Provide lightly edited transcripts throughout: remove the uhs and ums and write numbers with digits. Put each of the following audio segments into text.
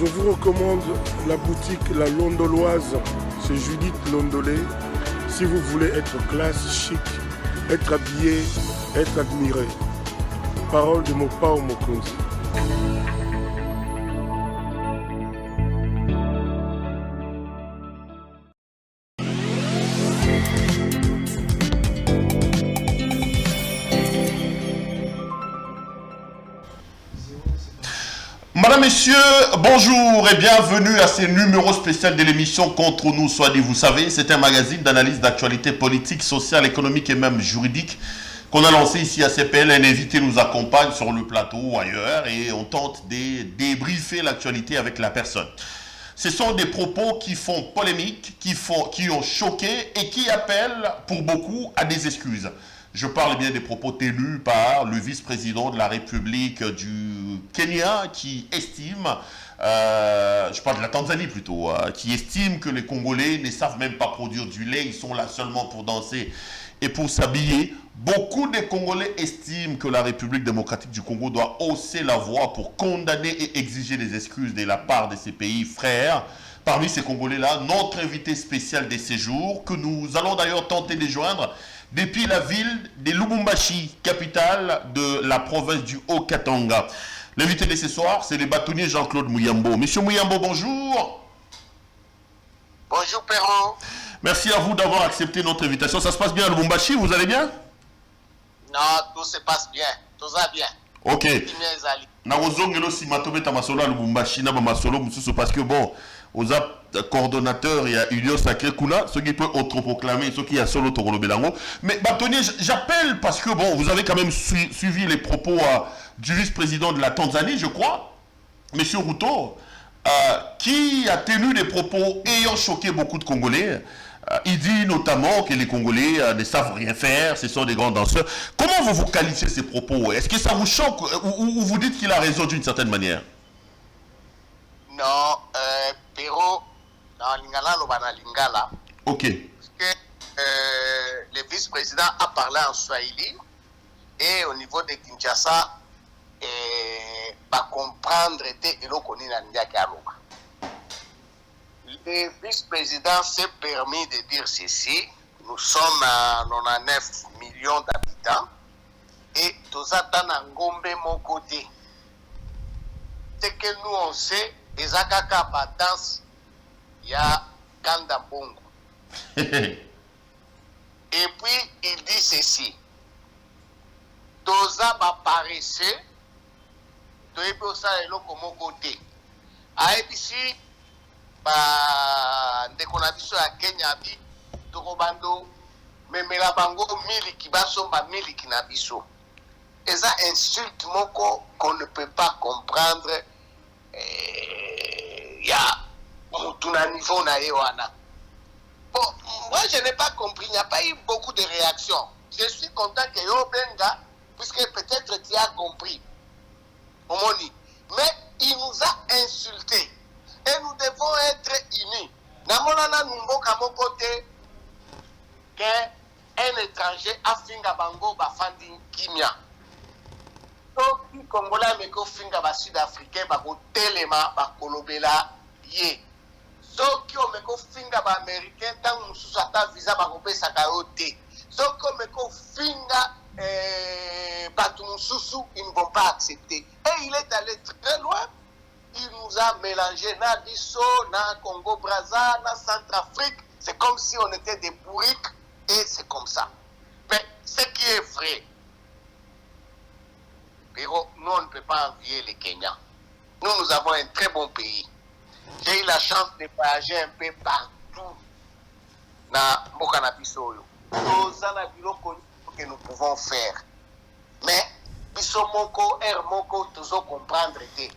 Je vous recommande la boutique La Londoloise chez Judith Londolé. Si vous voulez être classe, chic, être habillé, être admiré. Parole de Mopao Mokonzi. Madame, Messieurs, bonjour et bienvenue à ce numéro spécial de l'émission Contre nous, soit dit, vous savez, c'est un magazine d'analyse d'actualité politique, sociale, économique et même juridique qu'on a lancé ici à CPL. Un invité nous accompagne sur le plateau ou ailleurs et on tente de débriefer l'actualité avec la personne. Ce sont des propos qui font polémique, qui ont choqué et qui appellent pour beaucoup à des excuses. Je parle bien des propos tenus par le vice-président de la République du Kenya qui estime, je parle de la Tanzanie plutôt, qui estime que les Congolais ne savent même pas produire du lait, ils sont là seulement pour danser et pour s'habiller. Beaucoup de Congolais estiment que la République démocratique du Congo doit hausser la voix pour condamner et exiger des excuses de la part de ces pays frères. Parmi ces Congolais-là, notre invité spécial des séjours, que nous allons d'ailleurs tenter de joindre, depuis la ville de Lubumbashi, capitale de la province du Haut-Katanga. L'invité de ce soir, c'est le bâtonnier Jean-Claude Muyambo. Monsieur Muyambo, bonjour. Bonjour, Perron. Merci à vous d'avoir accepté notre invitation. Ça se passe bien à Lubumbashi, vous allez bien? Non, tout se passe bien. Tout va bien. Ok. Parce que bon, aux coordonnateurs, il y a Union Sacrée Kuna, ceux qui peuvent autoproclamer, ceux qui a solo Togolobelango. Mais bâtonnier, j'appelle parce que bon, vous avez quand même suivi les propos du vice-président de la Tanzanie, je crois, M. Ruto, qui a tenu des propos ayant choqué beaucoup de Congolais. Il dit notamment que les Congolais ne savent rien faire, ce sont des grands danseurs. Comment vous qualifiez ces propos? Est-ce que ça vous choque ou vous dites qu'il a raison d'une certaine manière? Non, Perro, dans Lingala, Lobana Lingala. Ok. Parce que le vice-président a parlé en Swahili et au niveau de Kinshasa, va comprendre et le connaît Aloba. Le vice-président s'est permis de dire ceci. Nous sommes à 99 millions d'habitants et tous attendent Ngombe mon côté. Ce que nous on sait, les Akaka danse, il y a Kanda Bongo. Et puis il dit ceci. Toza va paresseux, toyebi ça et l'autre mon côté. A ici. Ndeko na biso ya Kenya bi tokobando memela bango miliki basomba miliki na biso. Eza insulte moko qu'on ne peut pas comprendre ya mutuna niveau na yewana. Bon, moi je n'ai pas compris, il n'y a pas eu beaucoup de réactions. Je suis content que yo benga puisque peut-être tu as compris. Omoni, mais il nous a insultés. Et nous devons être unis. Namonana numboka mokote qu'un étranger a finga bango bafandi kimia. Toki Congolais meko finga ba Sud-Africain ba ko telema ba kolobela ye. Soki o meko finga ba Américain tant mususu ata visa ba ko pesa ka yote. Soki o meko finga batu mususu, ils ne vont pas accepter. Et il est allé très loin. Il nous a mélangé na Bisso, na Congo-Brazza, na Centrafrique. C'est comme si on était des bourriques et c'est comme ça. Mais ce qui est vrai, Pero, nous on ne peut pas envier les Kenyans. Nous avons un très bon pays. J'ai eu la chance de voyager un peu partout na Mboka na Bisso. Nous avons biloko que nous pouvons faire. Mais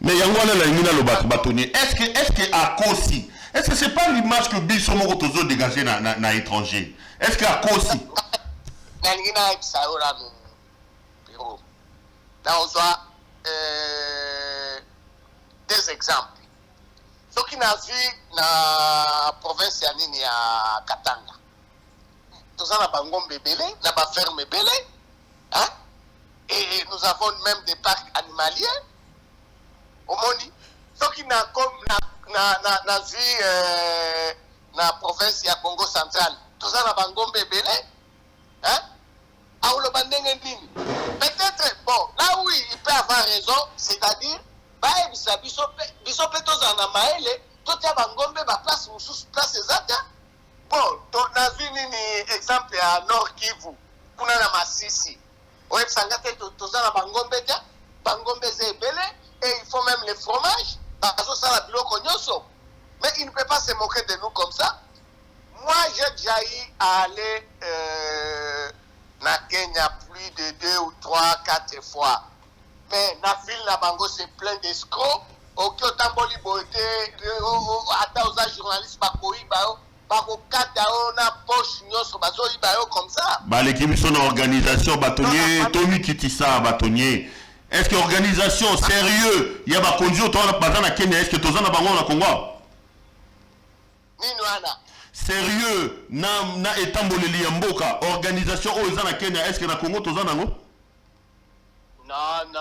mais Yangwana la imina le bâtonnier. Est-ce que à Kosi, est-ce que c'est pas l'image que Bissomoko Tozo dégagé na étranger? Est-ce que à Kosi? Là on soit des exemples. Ce qui n'a vu na province yanini ya Katanga. Toza na bangombe belé, na ba ferme belé, hein? Et nous avons même des parcs animaliers. Au Moni, ce qui n'a comme n'a na province ya Congo central toza na bangombe ebele hein aoloba ndenge nini peut-être bon là oui il peut avoir raison c'est-à-dire bayebisa biso pe toza na maele totia bangombe baplace mosusu place ezata bon nazwi nini exemple ya Nord Kivu kuna na Masisi oyebisanga te toza na bangombe te bangombe eza ebele et il faut même les fromages bazosala biloko nyonso mais il ne peut pas se moquer de nous comme ça. Moi j'ai déjà eu à aller na Kenya plus de 2 ou 3, 4 fois mais na ville na bango c'est plein d'escrocs oki otamboli boete ata oza journaliste bakoyiba yo bakokata yo na poche nyonso bazoyiba yo comme ça baleki biso na organisation batonnier Tony Kitisa batonnier est-ce que organisation sérieux ya bakonzi otoa baza na Kenya est-ce que toza na bango na Congo nini wana sérieux na etamboleli ya mboka organisation oyo eza na Kenya est-ce que na Congo toza nango non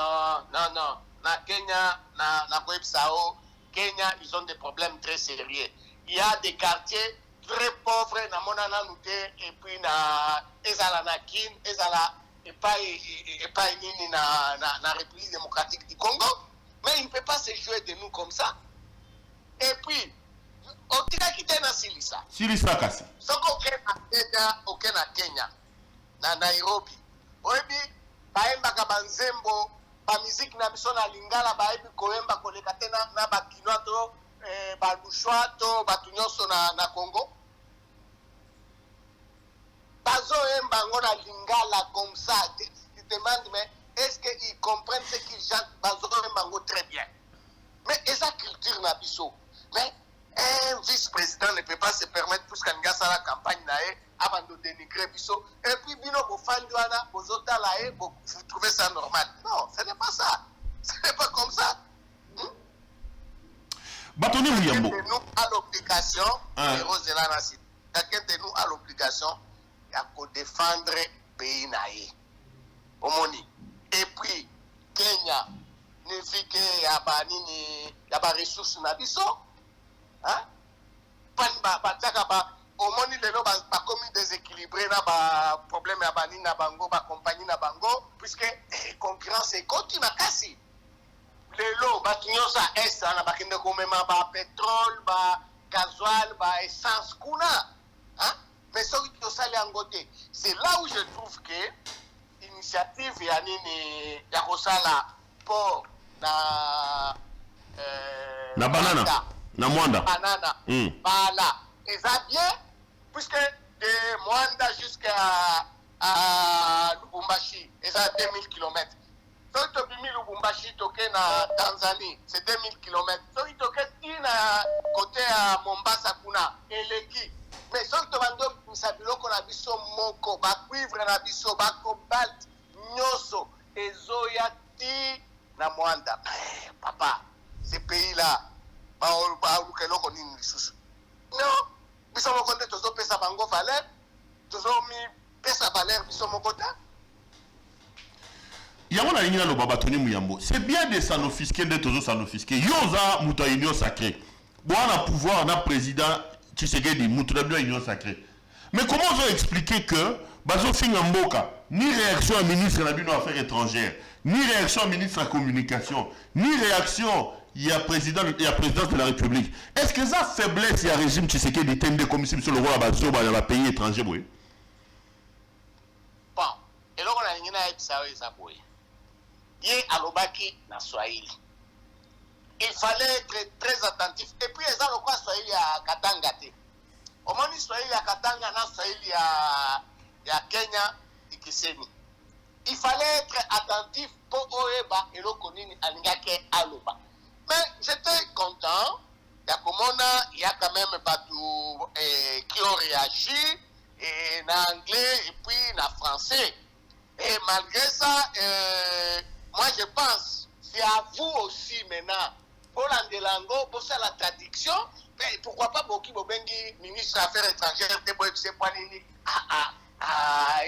na Kenya na koyebisao Kenya ils ont des problèmes très sérieux il y a des quartiers très pauvres na mona nanu te et puis na ezala na kin ezala epai nini na République démocratique du Congo mais il ne peut pas se jouer de nous comme ça et puis otikaki te na silisa kasi soko oke na Kenya na Nairobi oyebi bayembaka banzembo bamiziki na biso na lingala bayebi koyemba koleka te na bakinoa to balushwa to bato nyonso na Congo bazoyemba yango na lingala comme ça ils demandent mais est-ce qu'ils comprennent ce qu'ils chantent bazoyemba yango très bien mais eza culture na biso mais un vice-président ne peut pas se permettre puisqu'il y a la campagne avant de dénigrer biso et puis bino bofandi wana bozotala vous trouvez ça normal non ce n'est pas ça ce n'est pas comme ça Batoni Muyambo chacun de nous a l'obligation chacun de nous a l'obligation de défendre pays naïe omoni et puis Kenya ne vit que ya ba ressources na biso hein omoni lelo bakomi déséquilibré na baproblème ya banini na bango bacompagnie na bango puisque concurrence ekoti makasi lelo bato nyonso ya est wana bakende komema bapétrole bagazoil baessence kuna mais soki tosali yango te c'est là où je trouve que initiative ya nini ya kosala port na banana na Mwanda banana bala eza bien puisque de Mwanda jusqu'à Lubumbashi eza 2000 km soki tobimi Lubumbashi toke na Tanzanie c'est 2000 km soki toke na côté ya Mombasa kuna eleki mais soki tobando misa biloko na biso moko bacuivre na biso bacobalt nyonso ezoya ti na Mwanda papa ce pays là baoluka eloko nini lisusu non biso moko nde tozopesa bango valeur tozomipesa valeur biso moko te yango na lingi naloba Batoni Muyambo c'est bien de s'anoffisquer nde tozo s'anoffisquer yo oza moto ya union sacrée boana pouvoir na président Tshisekedi moto na union sacrée mais comment on va expliquer que bazofinga mboka ni réaction à ministre na bino affaires étrangères ni réaction à ministre de la communication ni réaction il y a présidence de la République. Est-ce que ça faiblesse il y a régime Tshisekedi tende comme si le roi bazo ba na pays étranger boy? Bon, et là on a ngina ebisa eza boy. Ye alobaki na Swahili. Il fallait être très attentif et puis eza lokwa Swahili ya Katanga te. Omoni Swahili ya Katanga na Swahili ya Kenya ikiseni. Il fallait être attentif pour oeba eloko nini alingake aloba. Mais j'étais content. Il y a quand même bateau qui ont réagi en anglais et puis en français. Et malgré ça, moi je pense, c'est à vous aussi maintenant, pour l'andelango, pour faire la traduction, mais pourquoi pas Boki Bobengi, ministre des Affaires étrangères,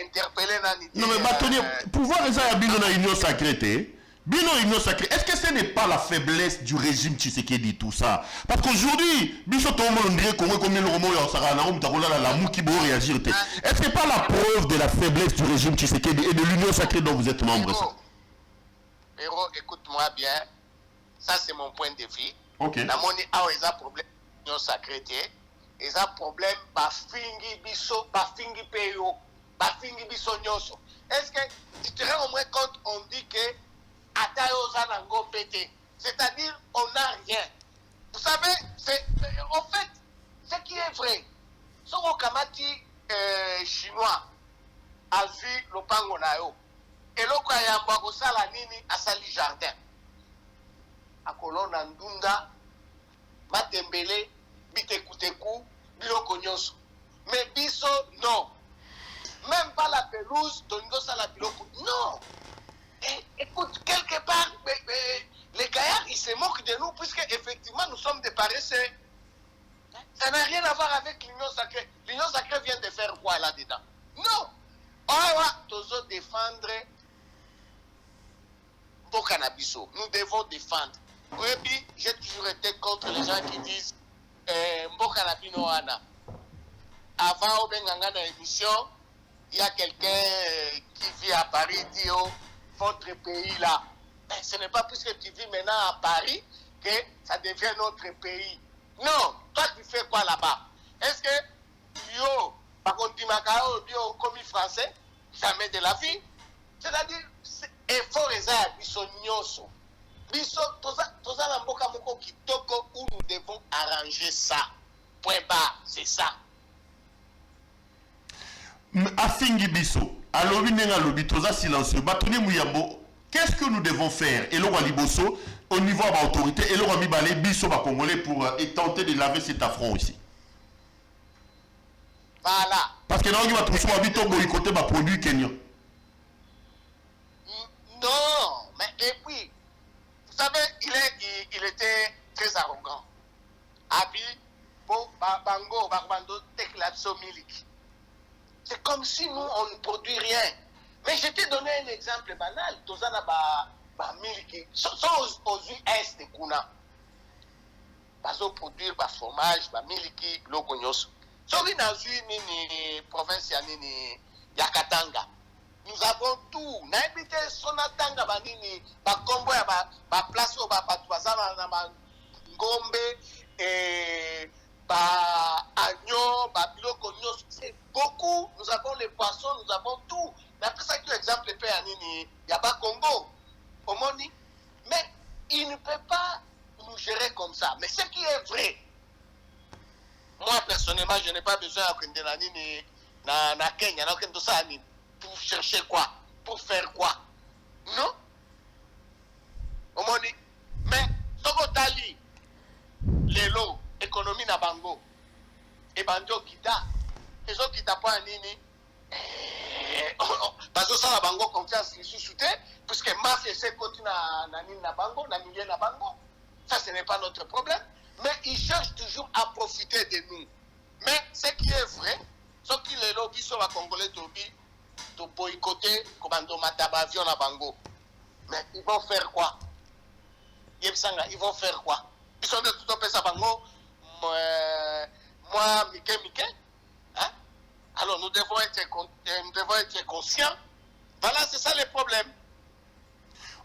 interpeller Nani. Non mais Batoni, pouvoir ça y a besoin d'une union sacrée. Bino Union Sacrée, est-ce que ce n'est pas la faiblesse du régime Tshisekedi tout ça? Parce qu'aujourd'hui, Bicho Tomo Londré, Congo, comme le Romo, la Mouki Bo réagir. Est-ce que ce n'est pas la preuve de la faiblesse du régime Tshisekedi et de l'Union Sacrée dont vous êtes membre? Héros, écoute-moi bien. Ça, c'est mon point de vue. Ok. La monnaie a un problème de l'Union Sacrée. Et un problème, Bafingi Biso, Bafingi Peyo, Bafingi Biso Nyoso. Est-ce que tu te rends au moins compte, on dit que c'est-à-dire on n'a rien. Vous savez, en fait, ce qui est vrai, ce Kamati chinois a vu le pangonayo et le Kayamba Kosala Nini a sali jardin. A Kolona Ndunda, Matembele, Bitekuteku, Biloko Nyoso. Mais Biso, non. Même pas la pelouse, Tongo Sala Biloko. Non. Écoute, quelque part, les gaillards, ils se moquent de nous, puisque effectivement, nous sommes des paresseux. Ça n'a rien à voir avec l'Union Sacrée. L'Union Sacrée vient de faire quoi là-dedans? Non. On va toujours défendre Bokanabiso. Nous devons défendre. Oui, j'ai toujours été contre les gens qui disent Bokanabino Ana. Avant, au Benganga émission, il y a quelqu'un qui vit à Paris, dit oh, votre pays là. Mais ce n'est pas puisque tu vis maintenant à Paris que ça devient notre pays. Non, toi tu fais quoi là-bas? Est-ce que yo, par contre, tu m'as commis français, jamais de la vie? C'est-à-dire, effort et ça, biso nyoso. Biso, toza la mboka moko kitoko où nous devons arranger ça. Point bas, c'est ça. Afingi Biso, alobi nenga lobi toza silencieux. Batoni Muyambo, qu'est-ce que nous devons faire? Et le roi Liboso, au niveau de l'autorité, et le roi Mibale, Biso va congolais pour tenter de laver cet affront ici. Voilà. Parce que là, on va trouver un boycotté par produit kenyan. Non, mais et puis, vous savez, il était très arrogant. Abi, Bango, Barbando, Teklatso Milik. C'est comme si nous, on ne produit rien. Mais je t'ai donné un exemple banal. Tozana Miliki. Sont aux US de Kuna. Bazo produire fromage, Miliki, Logonyos. Sobi dans une province nini Yakatanga. Nous avons tout. N'habité Sonatanga banini, Kombo ya place au Batouazana na Ngombe et agneau, biloko nyos, c'est beaucoup. Nous avons les poissons, nous avons tout. Mais après ça, l'exemple est il n'y a pas Congo. Au Moni. Mais il ne peut pas nous gérer comme ça. Mais ce qui est vrai, moi personnellement, je n'ai pas besoin de na Kenya, pour chercher quoi? Pour faire quoi? Non? Au Moni. Mais, Sokotali, les lots, économie na bango et banjo kita les autres kita pas nini parce que ça la bango confiance les sous-souté puisque masse c'est continue na nini na bango na milieu na bango ça ce n'est pas notre problème mais ils cherchent toujours à profiter de nous mais ce qui est vrai ce qui les lobbies sur la congolais to boycotter comme mataba avion na bango mais ils vont faire quoi ils vont faire quoi ils sont de tout au pesa bango moi, Mike, hein? Alors nous devons être conscients. Voilà, c'est ça le problème.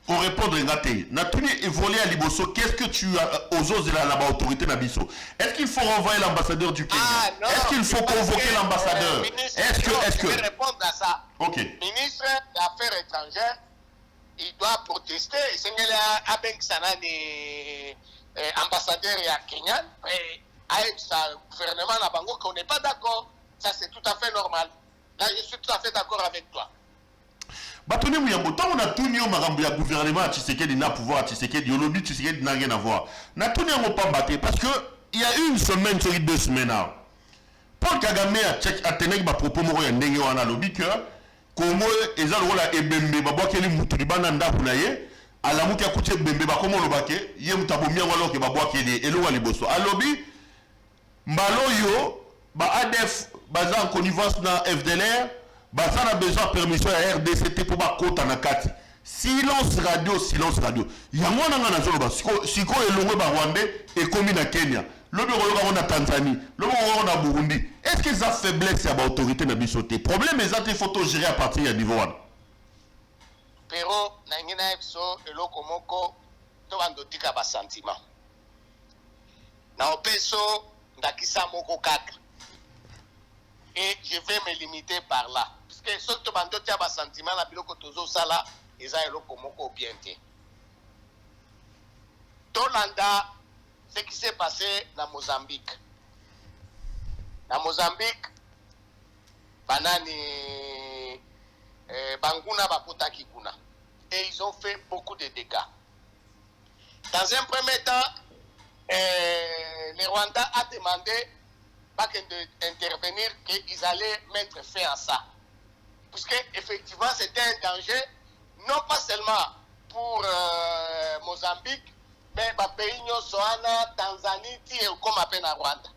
Pour répondre, Ngaté, Natuni évolué à Liboso, qu'est-ce que tu as aux autres de la autorité Nabiso? Est-ce qu'il faut renvoyer l'ambassadeur du Kenya? Est-ce qu'il faut convoquer l'ambassadeur? Est-ce que je vais répondre à ça. Ok. Ministre des Affaires étrangères, il doit protester. C'est un ambassadeur à Kenya. Avec sa gouvernement à Bango qu'on n'est pas d'accord, ça c'est tout à fait normal. Là, je suis tout à fait d'accord avec toi. Batoni Muyambo, tant on a tout mis au marambo ya gouvernement à Tshisekedi n'a pouvoir à Tshisekedi, Yolobi Tshisekedi n'a rien à voir. N'a tout mis à pas battre parce que il y a une semaine sur 2 semaines. Paul Kagame a tenu ma propos moro ya ndenge wana lobi que Congo ezalo wala ebembe babwakeli mutu libana ndaku na ye alamuki akuti ebembe bakomo lobake ye mutabomia wala ke babwakeli elo wa liboso alobi Mbaloyo, ADF, en connivence dans FDLR, ça a besoin de permission à RDCT pour ma côte en Akati. silence radio. Yango nanga na zolo ba siko elongwe ba Rwandais et komi na Kenya. Lobi ko na Tanzanie, lobi ko na Burundi. Est-ce que ça faiblesse ya ba autorité na bisoté? Problème ezate photo gérer à partir ya niveau wana. Pero na ngina ebiso eloko moko to bandotika ba sentiment. Na opeso ndakisa moko kaka. Et je vais me limiter par là. Parce que ce que bandotia ba sentiment la biloko tozo sala eza eloko moko bien te. Tolanda ce qui s'est passé dans Mozambique. Dans Mozambique, banani banguna bakotaki kuna. Et ils ont fait beaucoup de dégâts. Dans un premier temps, le Rwanda a demandé d'intervenir, qu'ils allaient mettre fin à ça. Puisque effectivement c'était un danger, non pas seulement pour Mozambique, mais les pays Soana, Tanzanie, comme appelle à Rwanda.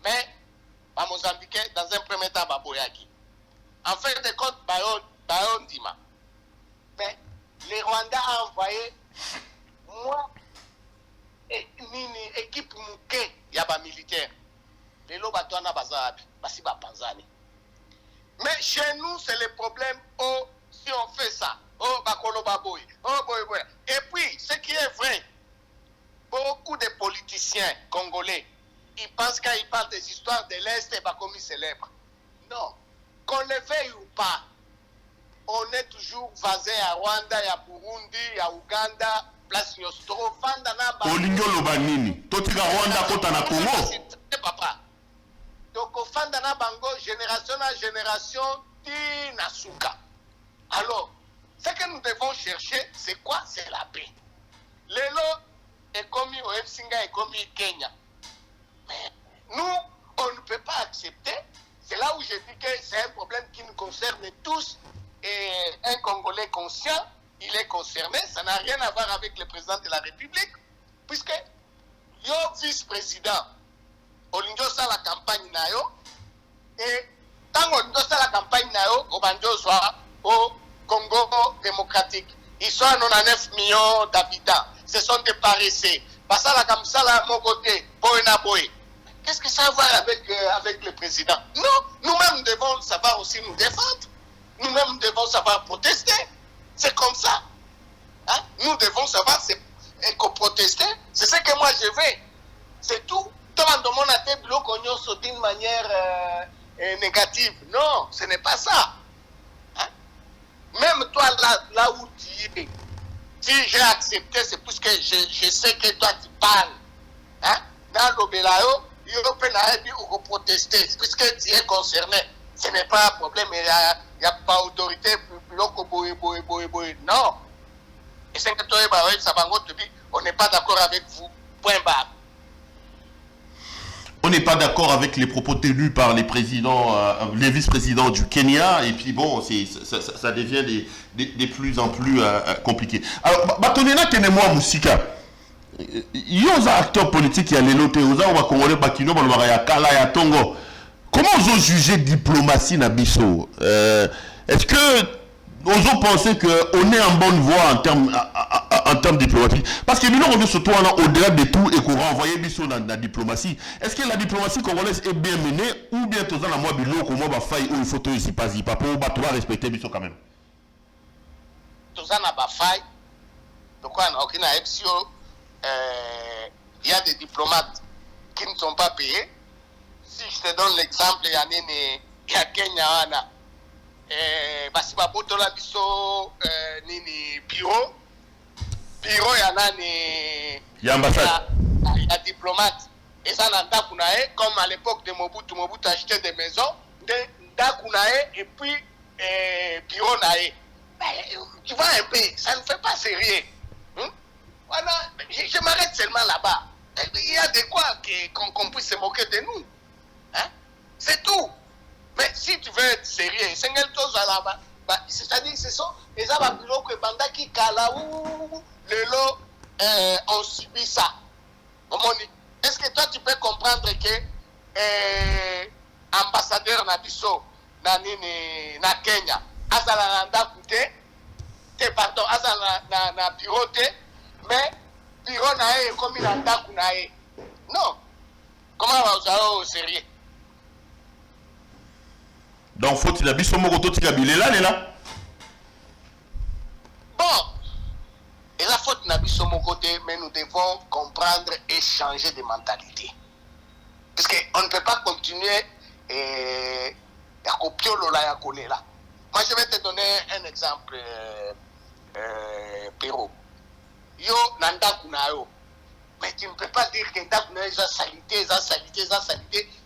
Mais les Mozambicains, dans un premier temps, Baboyaki. En fait de compte, Bayon Dima. Mais les Rwandais ont envoyé moi et nini équipe mouké yaba militaire. Les lobatouana bazabi, basi ba panzani. Mais chez nous c'est le problème. Oh, si on fait ça, oh bakolo baboy, oh boy. Et puis ce qui est vrai, beaucoup de politiciens congolais, ils pensent qu'ils parlent des histoires de l'Est et pas comme ils célèbrent. Non, qu'on le veuille ou pas, on est toujours vasé à Rwanda, à Burundi, à Ouganda, place Yostro, Fandana, Olingo Lobanini, Totika Rwanda, Kota na Congo. Papa. Donc, au Fandana Bango, génération à génération, Tinasuka. Alors, ce que nous devons chercher, c'est quoi? C'est la paix. Lelo est commis au Epsinga et commis Kenya. Mais nous, on ne peut pas accepter. C'est là où je dis que c'est un problème qui nous concerne tous. Et un Congolais conscient, il est concerné. Ça n'a rien à voir avec le président de la République. Puisque, yo vice-président, Olingo sa la campagne na yo. Et quand Olingo sa la campagne na yo, au Banjo soit au Congo démocratique. Ils sont à 99 millions d'habitants. Ce sont des paresseux. Parce que comme ça, là, mon côté, Boyna Boy. Qu'est-ce que ça va avec le président? Non, nous-mêmes devons savoir aussi nous défendre. Nous-mêmes devons savoir protester. C'est comme ça. Hein? Nous devons savoir protester. C'est ce que moi je veux. C'est tout. Tout le monde a été bloqué d'une manière négative. Non, ce n'est pas ça. Hein? Même toi, là où tu es, si j'ai accepté, c'est parce que je sais que toi tu parles. Hein? Dans l'Obélayo, il faut protester. Puisque tu es concerné. Ce n'est pas un problème. Il n'y a pas d'autorité. Non. Et c'est que toi, on n'est pas d'accord avec vous. Point barre. On n'est pas d'accord avec les propos tenus par les présidents, les vice-présidents du Kenya, et puis bon, ça devient de plus en plus compliqué. Alors, Batonena Kenemwa Moussika, il y a des acteurs politiques qui ont les lotés, il y a des Congolais qui ont les Kala et Tongo. Comment vous jugez diplomatie Nabiso? Est-ce que vous pensez qu'on est en bonne voie en termes diplomatiques? Parce que nous, on est surtout au-delà de tout et qu'on renvoie Bisso dans la diplomatie. Est-ce que la diplomatie congolaise est bien menée ou bien tout ça, la moi, comment va faille ou il faut tout ici pas y pas pour respecter Bisso quand même? Tout ça n'a pas faille. Donc, il y a des diplomates qui ne sont pas payés. Si je te donne l'exemple, il y a Kenya, basi babotola biso nini bureau ya nani ya ambassade ya diplomate et ça n'a pas comme à l'époque de Mobutu achetait des maisons de Ndakunae et puis bureau nae. Tu vois un peu, ça ne fait pas sérieux. Voilà, je m'arrête seulement là-bas. Il y a de quoi qu'on puisse se moquer de nous. Hein? C'est tout. Mais si tu veux être sérieux, c'est-à-dire ce sont les ababulots que Bandaki Kalaou, le lot, on subit ça. Est-ce que toi tu peux comprendre que ambassadeur Nabiso na Kenya, Azalanda Koute, te pardon aza na bureau te mais bureau na ye ekomi na ndako na ye non comment bazala au sérieux donc faut-il la biso moko totika bilela lela bon et la faute na biso moko te mais nous devons comprendre et changer de mentalité parce que on ne peut pas continuer à copier lola ya kolela. Moi je vais te donner un exemple Péro. Yo nanda kunayo. Mais tu ne peux pas dire que ndaku na eza salité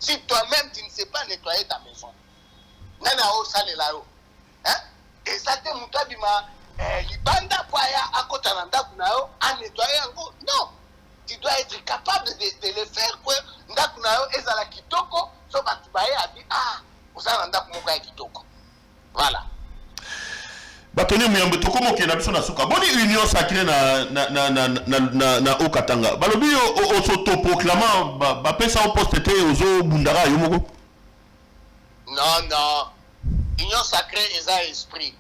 si toi-même tu ne sais pas nettoyer ta maison. Nana o salela yo. Hein? Et ça te mutabi ma libanda kwaya akota nanda kunayo a nettoyer yango. Non. Tu dois être capable de le faire quoi ndaku nayo ezala kitoko so batu baye abi osala ndaku moko ya kitoko. Voilà. Batoni muyambe tokomo ke na biso na suka. Boni union sacrée na Okatanga. Balobi o s'autoproclamant ba pesa au poste te ozo bundara yo moko. Non. Union sacrée eza esprit.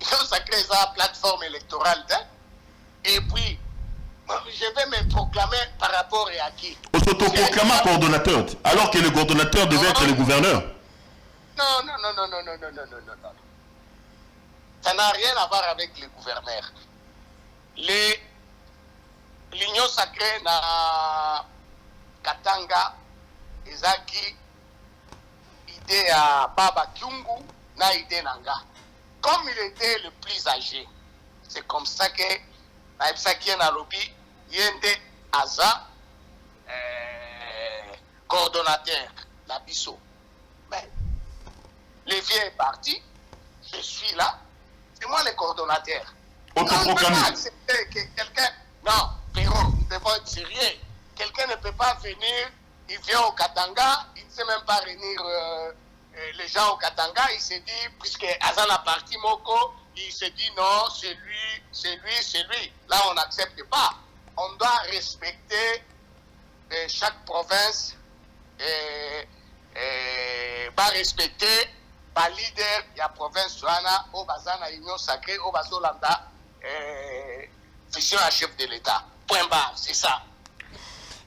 Union sacrée eza plateforme électorale hein? Et puis je vais me proclamer par rapport à qui? Au s'autoproclamant coordonnateur alors que le coordonnateur devait être le gouverneur. Non. Ça n'a rien à voir avec le gouverneur. L'union sacrée na Katanga ezaki idée à Baba Kyungu na idée nanga. Comme il était le plus âgé, c'est comme ça que Naipsaki na lobby yende aza coordonnateur la biso. Mais le vieux est parti, je suis là, c'est moi le coordonnateur. On ne peut pas accepter que quelqu'un... Non, Péro, nous devons être sérieux. Quelqu'un ne peut pas venir, il vient au Katanga, il ne sait même pas réunir les gens au Katanga, il s'est dit, puisque Azana parti Moko, il s'est dit non, c'est lui. Là, on n'accepte pas. On doit respecter chaque province, va respecter par leader de la province Joana, au Bazana Union Sacrée, au Bazolanda, fusion à chef de l'État. Point barre, c'est ça.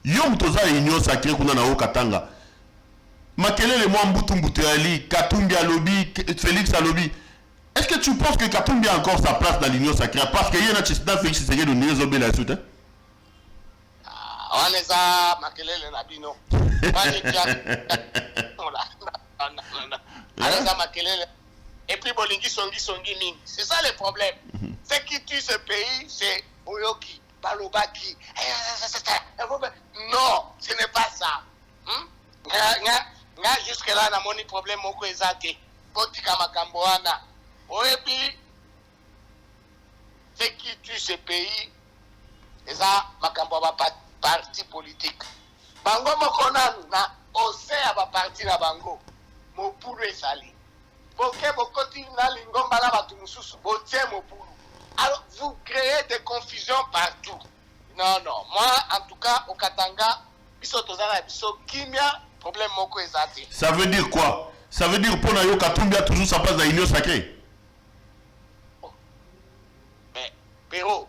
Yom toza Union Sacrée kuna na Okatanga. Makelele mwa mbutu ali, Katumbi alobi, Félix alobi. Est-ce que tu penses que Katumbi a encore sa place dans l'Union Sacrée? Parce qu'il y a un président Félix Tshisekedi de Nizobé la suite. On est à Makelele Nabino. Et puis Bolingi Songi Ming. C'est ça le problème. Ce qui tue ce pays, c'est Oyoki, Balobaki. Non, ce n'est pas ça. Jusque-là, on a mon problème. Moko ezate. Botika Makamboana. Et puis, ce qui tue ce pays, c'est ça, Makamboana parti politique. Bango Mokonanu, na ose aba parti na bango. Mopulu esali. Boke bokoti na lingomba la batu mususu. Botie Mopulu. Alors, vous créez des confusions partout. Non. Moi, en tout cas, au Katanga, biso tozana biso kimia, problème moko ezate. Ça veut dire quoi? Ça veut dire pour Nayo Katumbi a toujours sa place dans l'Union Sacrée. Mais, Péro,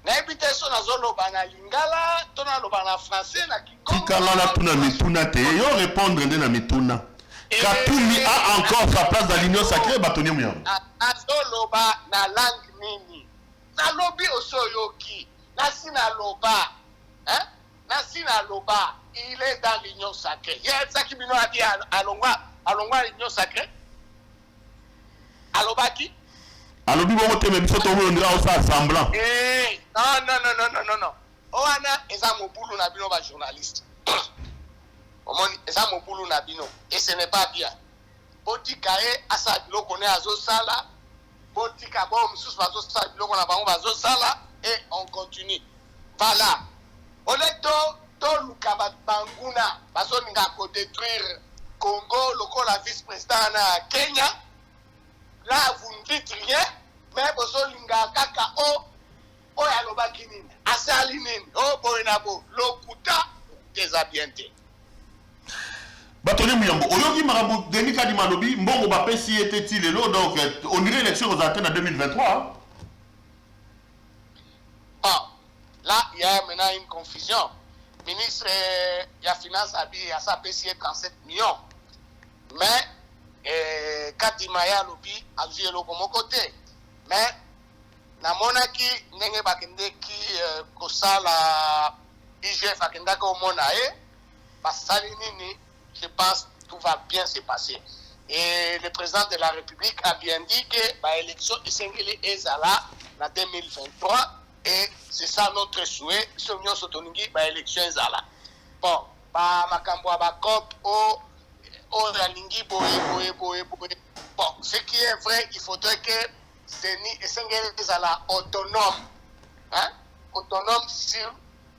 n'habitez son azoloba na lingala, tona loba na français na kikongo. Tikala na tuna mituna te. Yo répondre na mituna. Katumbi a encore sa place dans l'Union Sacrée, Batoni Muyambo. Azoloba na langue nini. Na lobi osoyoki. Nasina loba. Hein? Nasina loba. Il est dans l'Union Sacrée. Il y a ça qui bino a dit à l'Union Sacrée. Alobaki. Alobi bongo te me biso to mo ndira o sa semblant. Non. Oana eza mobulu na bino ba journaliste. Omoni eza mobulu na bino et ce n'est pas bien. Botika e asa biloko ne azosala. Botika bo msusu bazosala biloko na bango bazosala et on continue. Voilà. Oleto to lukaba banguna bazoninga ko détruire Congo lokola vice-président na Kenya. Là, vous ne dites rien, mais vous linga kaka o ya lobaki nini, asali nini, boenabo, lokuta, déshabienté. Batoni Muyambo, oyoki marabu Denis Kadima lobi, mbongo bapesi était-il donc on irait élection aux Athènes en 2023. il y a maintenant une confusion. Ministre de la Finance a dit à sa PCE 37 millions. Mais Kadimaya Lobi a joué le bon côté. Mais na monaki nenge bakende ki kosala IGF akenda ko monae basali nini, je pense tout va bien se passer. Et le président de la République a bien dit que l'élection est ezala en 2023 et c'est ça notre souhait. Si on sotoningi l'élection ezala. Bon, makambo ba cop o ralingi boye. Bon, ce qui est vrai, il faudrait que Seni Esengeli ezala autonome, hein? Autonome sur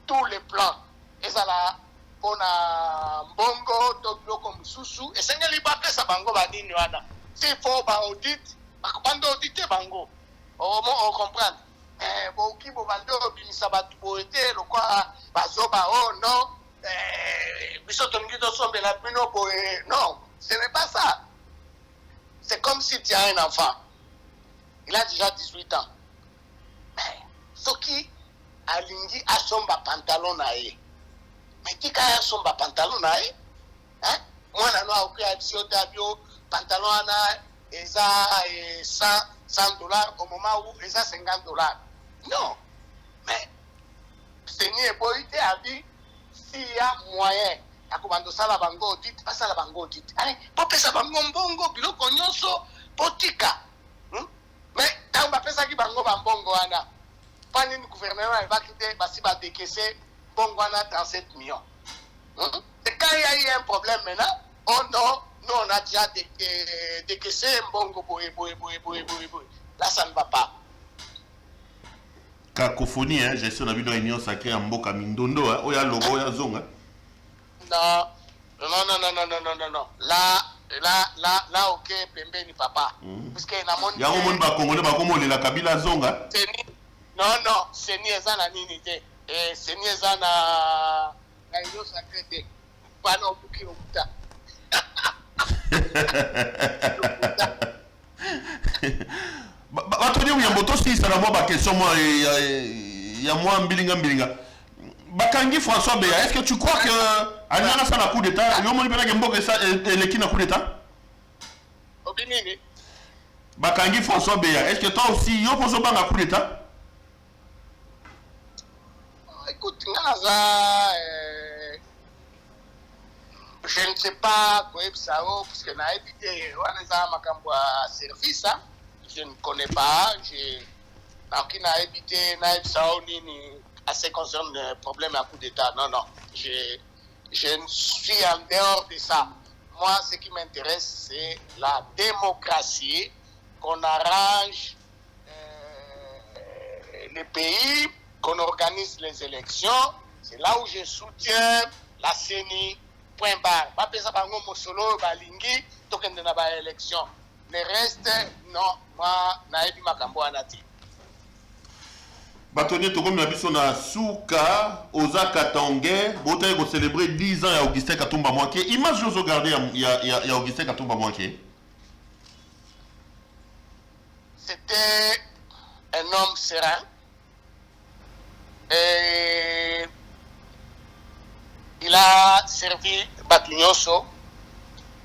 tous les plans. Ezala pona mbongo to biloko mususu Esengeli ba pesa bango badini wana. S'il faut ba audit, bakobanda auditer bango. On comprend. Boki bo bando binisa batu boete lokwa bazoba non. Biso tongi to sombe la bino boye. Non, ce n'est pas ça. C'est comme si tu as un enfant. Il a déjà 18 ans. Mais ce qui a lingi a son pantalon nae. Mais qui a son pantalon nae? Hein? Moi, je n'ai pas pantalon et ça 100 dollars au moment où ils ont 50 dollars. Non. Mais c'est ni éboïté à vie s'il y a moyen. Akomando sala bango dit, pas sala bango dit. Allez, pour pesa bango mbongo, biloko nyonso, potika. Mais quand on appelle ça qui bango bambongo ana, pas une gouvernement va quitter, si va décaisser bongo ana 37 millions. Et quand il y a eu un problème maintenant, oh non, nous on a déjà décaissé bongo boé. Là ça ne va pas. Cacophonie, hein, gestion de la réunion sacrée en Mboka Mindondo, hein, oya logo, oya zong. Non. Là, ok, Pembe ni papa. Puisque na mon. Ya o mon ba Congolais ba komo le la Kabila zonga. Non, c'est ni ezana nini te. C'est ni ezana na yo sacré. Pas non buki okuta. Bato ni uyamboto si sala mo ba question moi ya moi mbilinga. Bakangi François Beya, est-ce que tu crois que Anana ça na coup d'état, yo moni pena gembo que ça l'équipe na coup d'état? Obinini. Bakangi François Beya, est-ce que toi aussi yo poso banga coup d'état? Écoute, Ngaza je ne sais pas quoi ça parce que na évité wana makambo à service hein. Je ne connais pas, donc il a évité na ça nini à ce qui concerne le problème à coup d'état. Non, je suis en dehors de ça. Moi, ce qui m'intéresse, c'est la démocratie, qu'on arrange les pays, qu'on organise les élections. C'est là où je soutiens la CENI, point barre. Pas besoin de Mosolo, Balingi, token de la élection. Le reste, non, moi, Naïbi Makambo Anati. Batonye Togo Miabiso na Souka, Ozaka Tanguay, Botaï va célébrer 10 ans à Augustin Katumba Mouake. Image je regarder il y a Augustin Katumba Mouake. C'était un homme serein. Et il a servi Batunyoso,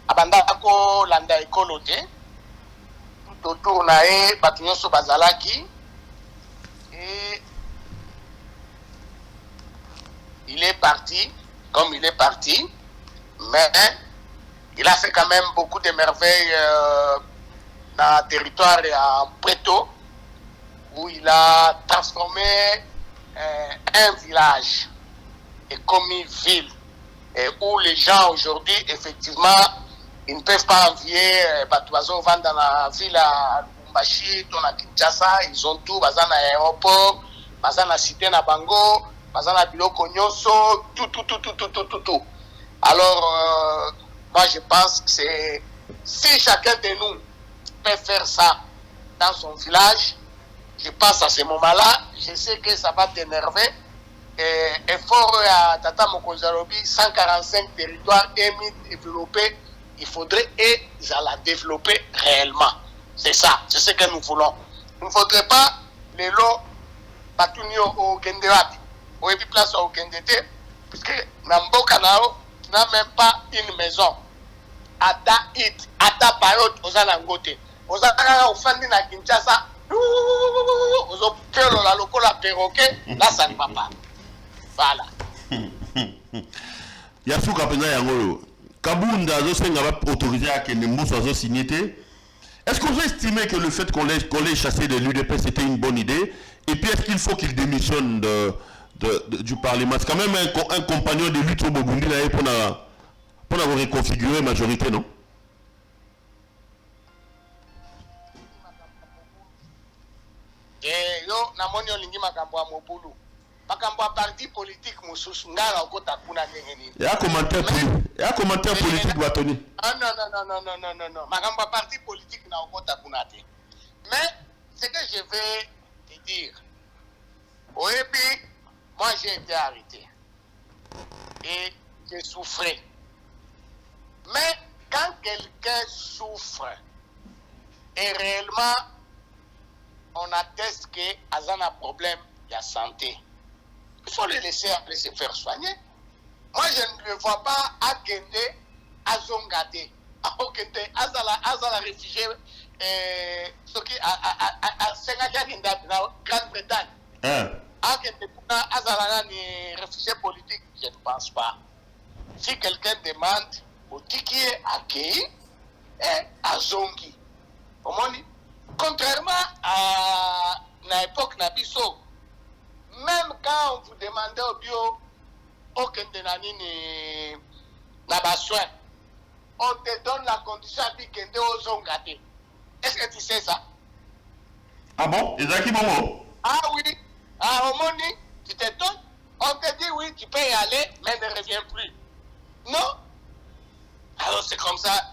Abandako Landa Ekolote, tout autour nae Batunyoso Bazalaki. Et il est parti, comme il est parti, mais il a fait quand même beaucoup de merveilles dans le territoire en Preto, où il a transformé un village et commis ville, et où les gens aujourd'hui, effectivement, ils ne peuvent pas envier Batuazo vendre dans la ville à Lubumbashi, à Kinshasa, ils ont tout, bazan à l'aéroport, bazan à cité na Bango, bazan à Biloko Nyonso, tout. Alors, moi je pense que c'est, si chacun de nous peut faire ça dans son village, je pense à ce moment-là, je sais que ça va t'énerver. Et fort à Tata Mokonzarobi, 145 territoires développés, il faudrait et la développer réellement. C'est ça, c'est ce que nous voulons. Il ne faudrait pas les lots Batunio au Gendewapi, oyebi place okende te puisque na mboka nao tu n'as même pas une maison ata parole oza nango te oza kaka ofandi na Kinshasa ozopelola lokola perroquet là ça ne va pas voilà yasuka penza yango Kabunda azosenga ba autorisé à kende mbuso azo signé te. Est-ce qu'on peut estimer que le fait qu'on l'ait chassé de l'UDP c'était une bonne idée? Et puis est-ce qu'il faut qu'il démissionne du Parlement? C'est quand même un compagnon de lutte au Bogundi là pour avoir reconfiguré majorité, non? Yo namoni olingi makambo ya mobulu makambo ya parti politique mosusu ngala okota kuna ndenge nini ya commentaire politique batoni non makambo ya parti politique na okota kuna te mais ce que je vais te dire oyebi moi j'ai été arrêté et j'ai souffert mais quand quelqu'un souffre et réellement on atteste que Azana a un problème de santé. Il faut le laisser aller se faire soigner. Moi, je ne le vois pas à Kende, à Zongate, à Okende, Azala réfugié, ce qui a Sénégal, Grande-Bretagne. À Kende, Azala réfugié politique, je ne pense pas. Si quelqu'un demande, au Tiki est accueilli et à Zongi. Au moins, contrairement à l'époque Nabiso, même quand on vous demandait au bio, aucun de Nabassoin, on te donne la condition de Kende aux Zongate. Est-ce que tu sais ça? Ah bon? Et Zaki Momo? Ah oui. Ah, au Moni, tu t'étonnes? On te dit oui, tu peux y aller, mais ne reviens plus. Non? Alors c'est comme ça.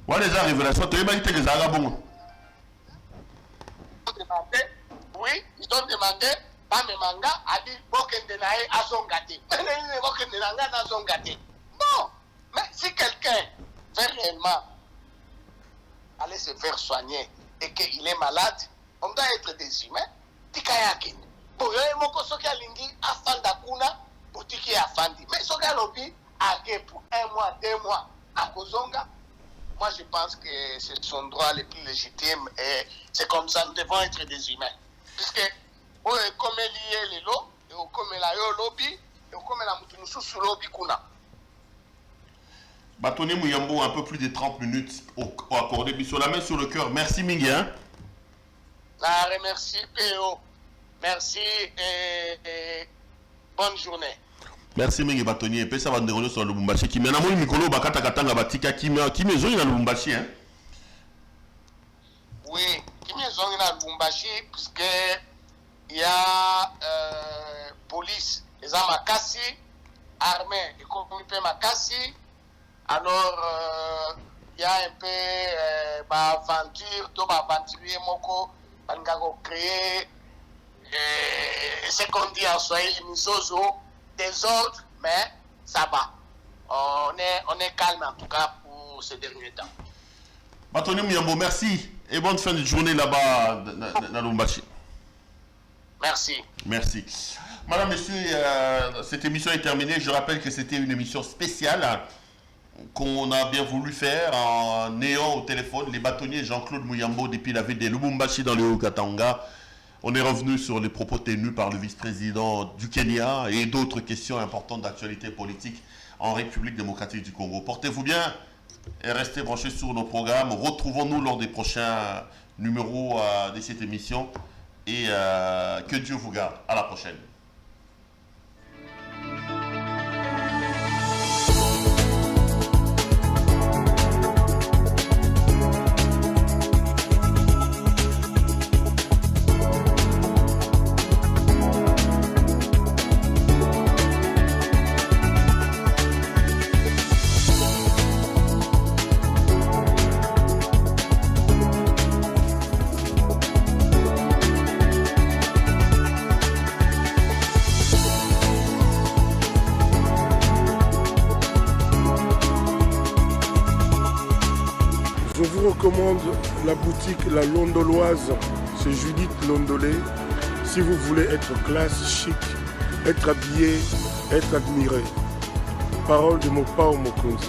Ouais, les révélations, tu es bien que les Arabes. Oui, ils ont demandé, Bamemanga a dit, Bokendenae a son gâté. Bokendenanga a son gâté. Non, mais si quelqu'un veut réellement aller se faire soigner et qu'il est malade, on doit être des humains. Tikayakin. Bon, il y a un soki alingi afanda kuna, pour tiki afandi. Mais soki alobi, pour 1 mois, 2 mois, à Kozonga. Moi, je pense que c'est son droit le plus légitime et c'est comme ça, nous devons être des humains. Puisque, comme lié les lots, et comme la lobby, et comme la moutounoussou sous lobby kuna. Batoni Mouyambo, un peu plus de 30 minutes au accordé. Sur la main sur le cœur. Merci Mingi. Hein? Remercie PO. Merci et bonne journée. Merci Mingi Batoni. Et puis ça va nous dérouler sur le Lubumbashi. Qui mène à moi, Mikolo, Bakata Katanga Batika, qui maison il a Lubumbashi. Hein? Oui, qui maison il a Lubumbashi, puisque il y a police, les armes Makassi, armée, et comme il peut Makassi. Alors, il y a un peu d'aventure, d'aventurier Moko, on a créé ce qu'on dit en Swahili, Misozo, désordre, mais ça va. On est calme en tout cas pour ces derniers temps. Batoni Mouyambo, merci et bonne fin de journée là-bas dans Lubumbashi. Merci. Merci. Madame, Monsieur, cette émission est terminée. Je rappelle que c'était une émission spéciale qu'on a bien voulu faire en ayant au téléphone les bâtonniers Jean-Claude Mouyambo depuis la ville de Lubumbashi dans le Haut-Katanga. On est revenu sur les propos tenus par le vice-président du Kenya et d'autres questions importantes d'actualité politique en République démocratique du Congo. Portez-vous bien et restez branchés sur nos programmes. Retrouvons-nous lors des prochains numéros de cette émission et que Dieu vous garde. À la prochaine. Je vous recommande la boutique La Londoloise c'est Judith Londolé. Si vous voulez être classe, chic, être habillé, être admiré. Parole de Mopao Mokonzi.